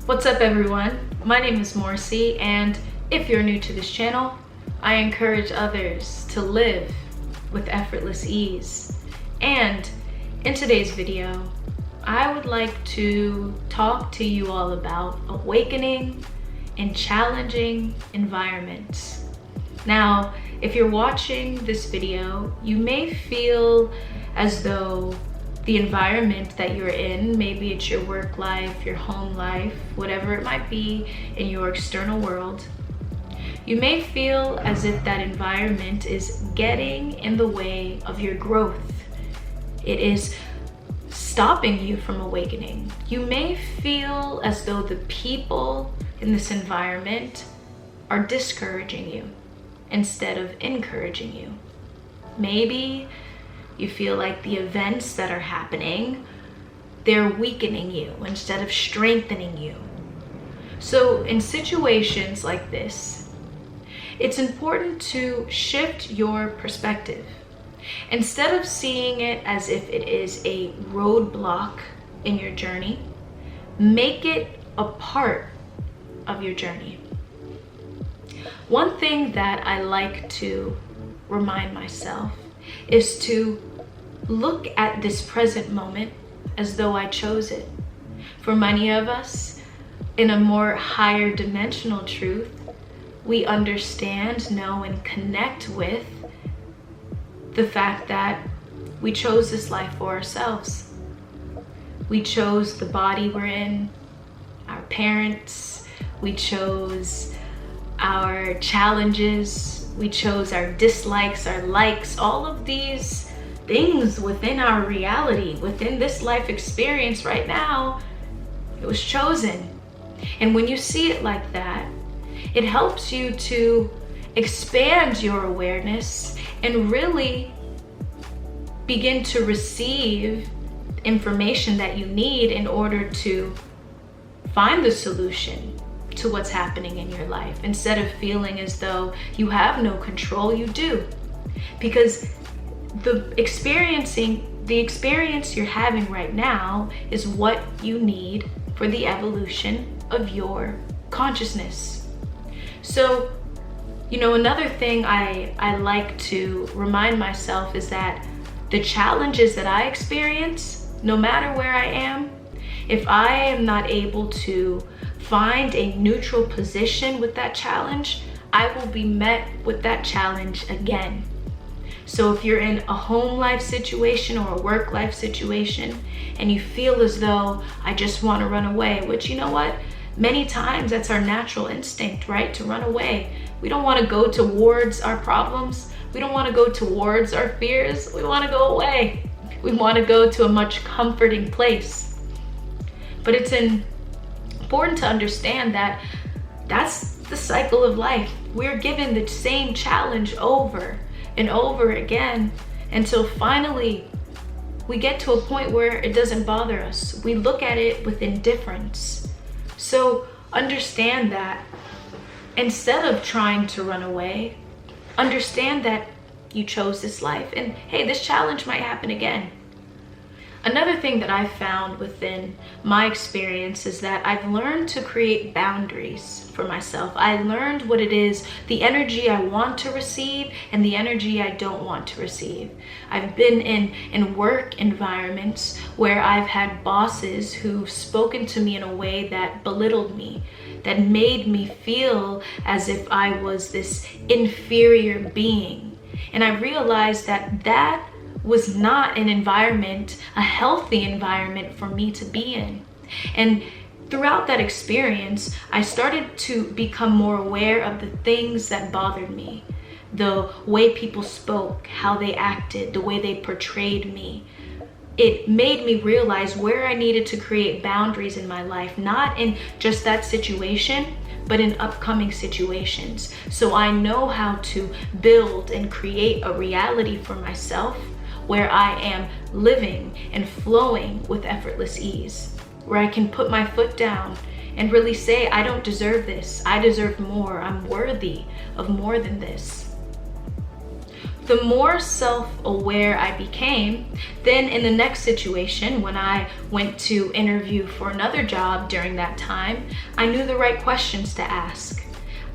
What's up everyone? My name is Morrissey, and if you're new to this channel, I encourage others to live with effortless ease. And in today's video, I would like to talk to you all about awakening in challenging environments. Now, if you're watching this video, you may feel as though the environment that you're in, maybe it's your work life, your home life, whatever it might be in your external world, you may feel as if that environment is getting in the way of your growth. It is stopping you from awakening. You may feel as though the people in this environment are discouraging you instead of encouraging you. Maybe you feel like the events that are happening, they're weakening you instead of strengthening you. So in situations like this, it's important to shift your perspective. Instead of seeing it as if it is a roadblock in your journey, make it a part of your journey. One thing that I like to remind myself is to look at this present moment as though I chose it. For many of us, in a more higher dimensional truth, we understand, know, and connect with the fact that we chose this life for ourselves. We chose the body we're in, our parents, we chose our challenges, we chose our dislikes, our likes, all of these things within our reality, within this life experience right now. It was chosen. And when you see it like that, it helps you to expand your awareness and really begin to receive information that you need in order to find the solution to what's happening in your life. Instead of feeling as though you have no control, you do. Because the experience you're having right now is what you need for the evolution of your consciousness. So, another thing I like to remind myself is that the challenges that I experience, no matter where I am, if I am not able to find a neutral position with that challenge, I will be met with that challenge again. So if you're in a home life situation or a work life situation and you feel as though I just want to run away, which, you know what? Many times that's our natural instinct, right? To run away. We don't want to go towards our problems. We don't want to go towards our fears. We want to go away. We want to go to a much comforting place. But it's important to understand that that's the cycle of life. We're given the same challenge over and over again until finally we get to a point where it doesn't bother us. We look at it with indifference. So understand that instead of trying to run away, understand that you chose this life, and hey, this challenge might happen again. Another thing that I've found within my experience is that I've learned to create boundaries for myself. I learned what it is, the energy I want to receive and the energy I don't want to receive. I've been in work environments where I've had bosses who've spoken to me in a way that belittled me, that made me feel as if I was this inferior being. And I realized that that was not an environment, a healthy environment for me to be in. And throughout that experience, I started to become more aware of the things that bothered me, the way people spoke, how they acted, the way they portrayed me. It made me realize where I needed to create boundaries in my life, not in just that situation, but in upcoming situations. So I know how to build and create a reality for myself where I am living and flowing with effortless ease, where I can put my foot down and really say, I don't deserve this. I deserve more. I'm worthy of more than this. The more self-aware I became, then in the next situation, when I went to interview for another job during that time, I knew the right questions to ask.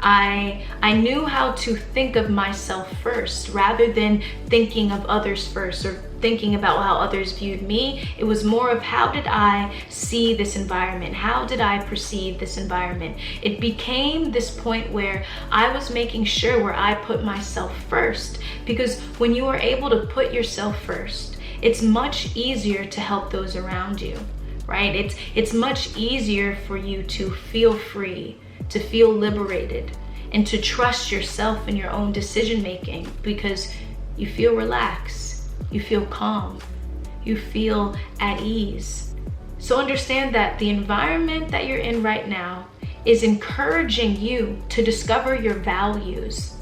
I knew how to think of myself first rather than thinking of others first or thinking about how others viewed me. It was more of how did I see this environment? How did I perceive this environment? It became this point where I was making sure where I put myself first, because when you are able to put yourself first, it's much easier to help those around you, right? It's much easier for you to feel free, to feel liberated, and to trust yourself in your own decision making, because you feel relaxed, you feel calm, you feel at ease. So understand that the environment that you're in right now is encouraging you to discover your values,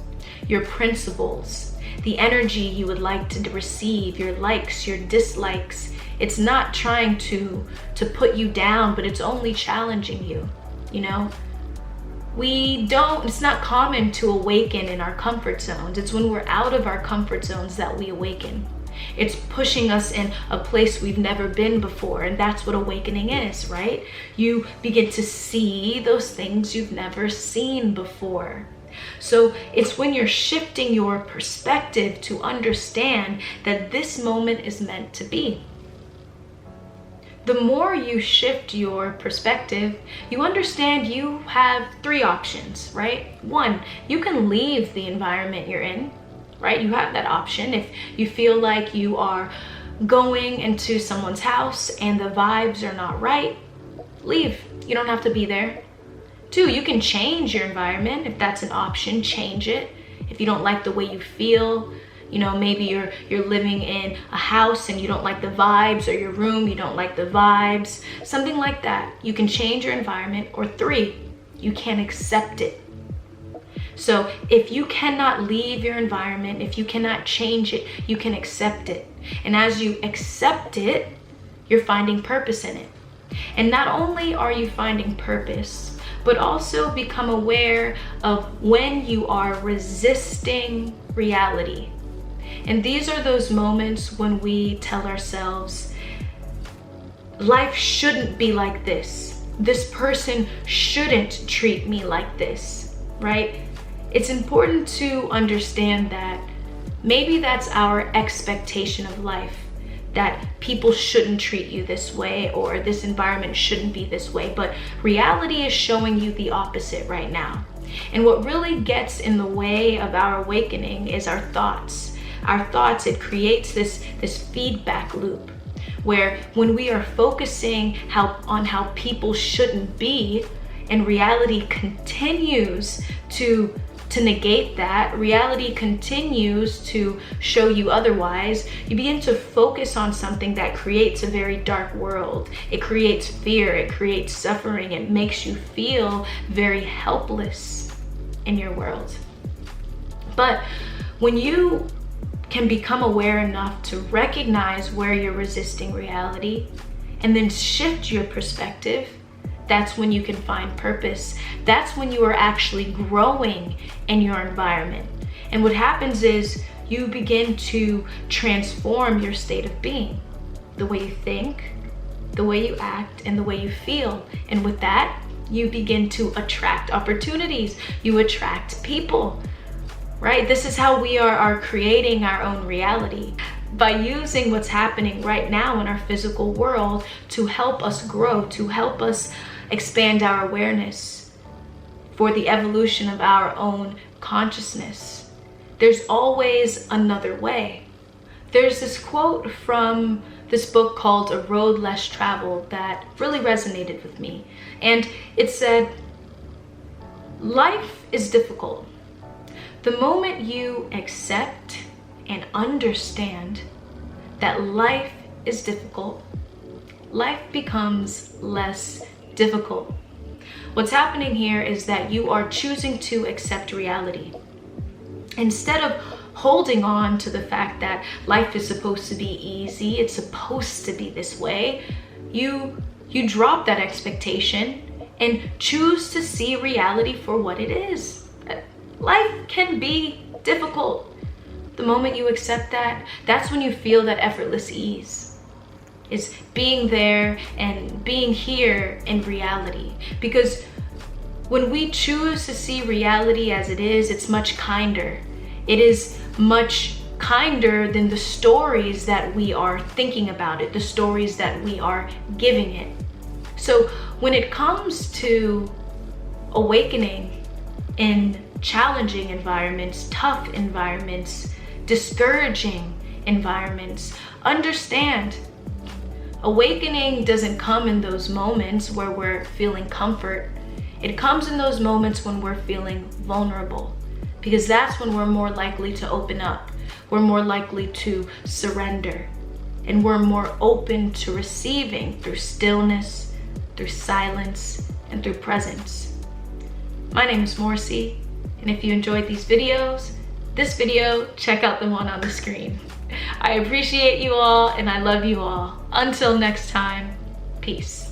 your principles, the energy you would like to receive, your likes, your dislikes. It's not trying to put you down, but it's only challenging you, you know? It's not common to awaken in our comfort zones. It's when we're out of our comfort zones that we awaken. It's pushing us in a place we've never been before, and that's what awakening is, right? You begin to see those things you've never seen before. So it's when you're shifting your perspective to understand that this moment is meant to be. The more you shift your perspective, you understand you have 3 options, right? 1, you can leave the environment you're in, right? You have that option. If you feel like you are going into someone's house and the vibes are not right, leave. You don't have to be there. 2, you can change your environment. If that's an option, change it. If you don't like the way you feel, you know, maybe you're living in a house and you don't like the vibes, or your room, you don't like the vibes, something like that. You can change your environment. Or 3, you can't accept it. So if you cannot leave your environment, if you cannot change it, you can accept it. And as you accept it, you're finding purpose in it. And not only are you finding purpose, but also become aware of when you are resisting reality. And these are those moments when we tell ourselves, life shouldn't be like this. This person shouldn't treat me like this, right? It's important to understand that maybe that's our expectation of life, that people shouldn't treat you this way, or this environment shouldn't be this way. But reality is showing you the opposite right now. And what really gets in the way of our awakening is our thoughts. Our thoughts, it creates this feedback loop where when we are focusing on how people shouldn't be, and reality continues to negate that, reality continues to show you otherwise, you begin to focus on something that creates a very dark world. It creates fear, it creates suffering, it makes you feel very helpless in your world. But when you can become aware enough to recognize where you're resisting reality and then shift your perspective, that's when you can find purpose. That's when you are actually growing in your environment. And what happens is you begin to transform your state of being, the way you think, the way you act, and the way you feel. And with that, you begin to attract opportunities. You attract people, right? This is how we are creating our own reality, by using what's happening right now in our physical world to help us grow, to help us expand our awareness for the evolution of our own consciousness. There's always another way. There's this quote from this book called A Road Less Traveled that really resonated with me. And it said, life is difficult. The moment you accept and understand that life is difficult, life becomes less difficult. What's happening here is that you are choosing to accept reality. Instead of holding on to the fact that life is supposed to be easy, it's supposed to be this way, you drop that expectation and choose to see reality for what it is. Life can be difficult. the moment you accept that, that's when you feel that effortless ease. Is being there and being here in reality. Because when we choose to see reality as it is, it's much kinder. It is much kinder than the stories that we are thinking about it, the stories that we are giving it. So when it comes to awakening in challenging environments, tough environments, discouraging environments, understand awakening doesn't come in those moments where we're feeling comfort. It comes in those moments when we're feeling vulnerable, because that's when we're more likely to open up. We're more likely to surrender, and we're more open to receiving through stillness, through silence, and through presence. My name is Morsi, and if you enjoyed these videos, this video, check out the one on the screen. I appreciate you all, and I love you all. Until next time, peace.